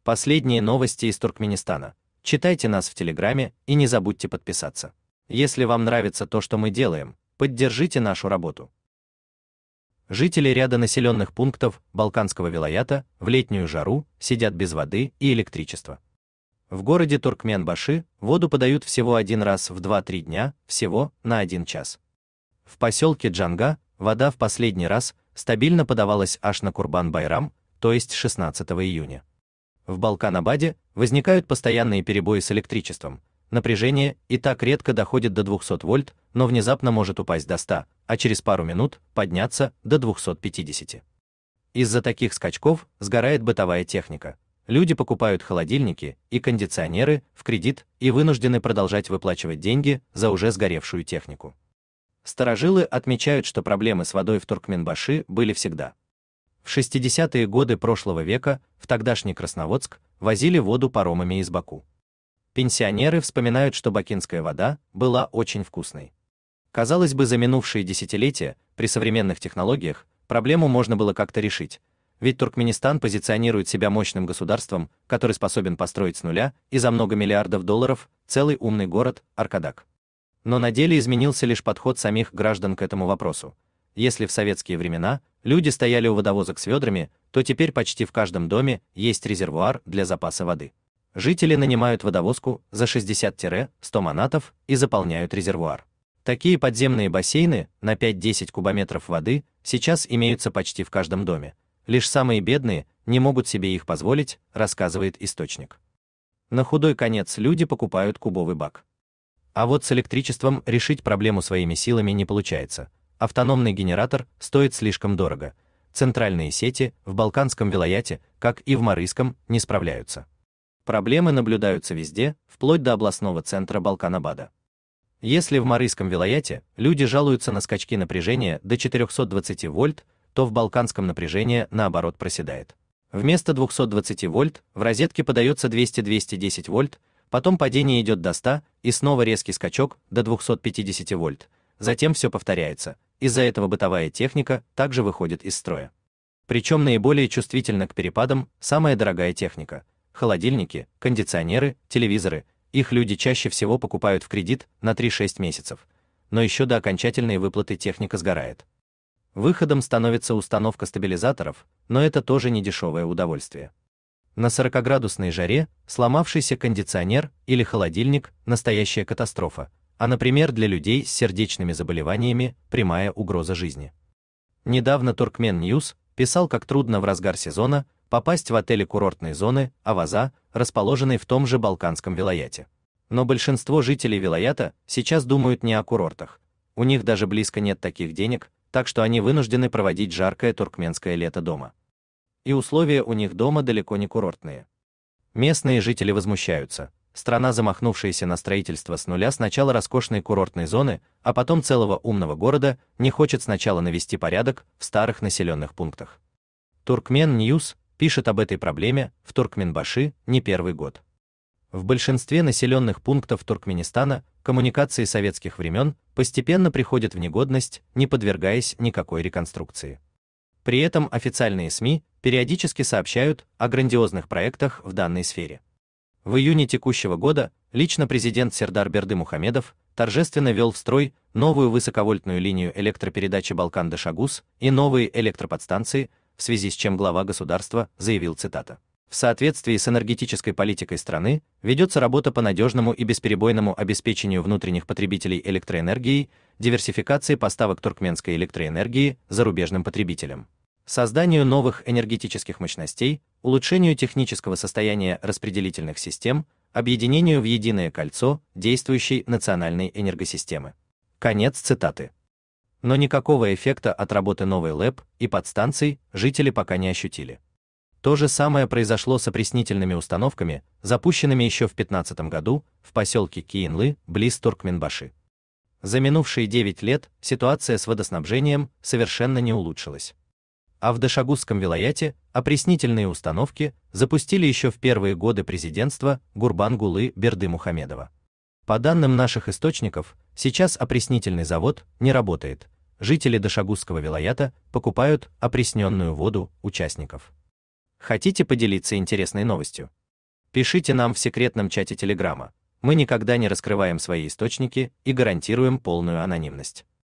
Последние новости из Туркменистана. Читайте нас в Телеграме и не забудьте подписаться. Если вам нравится то, что мы делаем, поддержите нашу работу. Жители ряда населенных пунктов Балканского вилаята в летнюю жару сидят без воды и электричества. В городе Туркменбаши воду подают всего один раз в 2-3 дня, всего на 1 час. В поселке Джанга вода в последний раз стабильно подавалась аж на Курбан-Байрам, то есть 16 июня. В Балкан-Абаде возникают постоянные перебои с электричеством. Напряжение и так редко доходит до 200 вольт, но внезапно может упасть до 100, а через пару минут подняться до 250. Из-за таких скачков сгорает бытовая техника. Люди покупают холодильники и кондиционеры в кредит и вынуждены продолжать выплачивать деньги за уже сгоревшую технику. Старожилы отмечают, что проблемы с водой в Туркменбаши были всегда. В 60-е годы прошлого века в тогдашний Красноводск возили воду паромами из Баку. Пенсионеры вспоминают, что бакинская вода была очень вкусной. Казалось бы, за минувшие десятилетия при современных технологиях проблему можно было как-то решить, ведь Туркменистан позиционирует себя мощным государством, который способен построить с нуля и за много миллиардов долларов целый умный город Аркадак. Но на деле изменился лишь подход самих граждан к этому вопросу. Если в советские времена люди стояли у водовозок с ведрами, то теперь почти в каждом доме есть резервуар для запаса воды. Жители нанимают водовозку за 60-100 манатов и заполняют резервуар. Такие подземные бассейны на 5-10 кубометров воды сейчас имеются почти в каждом доме. Лишь самые бедные не могут себе их позволить, рассказывает источник. На худой конец люди покупают кубовый бак. А вот с электричеством решить проблему своими силами не получается. Автономный генератор стоит слишком дорого. Центральные сети в Балканском вилаяте, как и в Марийском, не справляются. Проблемы наблюдаются везде, вплоть до областного центра Балкан-Абада. Если в Марийском вилаяте люди жалуются на скачки напряжения до 420 вольт, то в Балканском напряжение наоборот проседает. Вместо 220 вольт в розетке подается 200-210 вольт, потом падение идет до 100 и снова резкий скачок до 250 вольт. Затем все повторяется. Из-за этого бытовая техника также выходит из строя. Причем наиболее чувствительна к перепадам самая дорогая техника. Холодильники, кондиционеры, телевизоры. Их люди чаще всего покупают в кредит на 3-6 месяцев. Но еще до окончательной выплаты техника сгорает. Выходом становится установка стабилизаторов, но это тоже не дешевое удовольствие. На 40-градусной жаре сломавшийся кондиционер или холодильник – настоящая катастрофа, а, например, для людей с сердечными заболеваниями – прямая угроза жизни. Недавно Turkmen News писал, как трудно в разгар сезона попасть в отели курортной зоны Аваза, расположенной в том же Балканском вилаяте. Но большинство жителей вилаята сейчас думают не о курортах. У них даже близко нет таких денег, так что они вынуждены проводить жаркое туркменское лето дома. И условия у них дома далеко не курортные. Местные жители возмущаются. Страна, замахнувшаяся на строительство с нуля сначала роскошной курортной зоны, а потом целого умного города, не хочет сначала навести порядок в старых населенных пунктах. Turkmen News пишет об этой проблеме в Туркменбаши не первый год. В большинстве населенных пунктов Туркменистана коммуникации советских времен постепенно приходят в негодность, не подвергаясь никакой реконструкции. При этом официальные СМИ периодически сообщают о грандиозных проектах в данной сфере. В июне текущего года лично президент Сердар Бердымухамедов торжественно ввел в строй новую высоковольтную линию электропередачи Балкан-Дашагуз и новые электроподстанции, в связи с чем глава государства заявил, цитата: «В соответствии с энергетической политикой страны ведется работа по надежному и бесперебойному обеспечению внутренних потребителей электроэнергией, диверсификации поставок туркменской электроэнергии зарубежным потребителям, созданию новых энергетических мощностей, улучшению технического состояния распределительных систем, объединению в единое кольцо действующей национальной энергосистемы». Конец цитаты. Но никакого эффекта от работы новой ЛЭП и подстанций жители пока не ощутили. То же самое произошло с опреснительными установками, запущенными еще в 2015 году в поселке Киенлы, близ Туркменбаши. За минувшие 9 лет ситуация с водоснабжением совершенно не улучшилась. А в Дашагузском вилаяте опреснительные установки запустили еще в первые годы президентства Гурбангулы Бердымухамедова. По данным наших источников, сейчас опреснительный завод не работает. Жители Дашагузского вилаята покупают опресненную воду участников. Хотите поделиться интересной новостью? Пишите нам в секретном чате Телеграма. Мы никогда не раскрываем свои источники и гарантируем полную анонимность.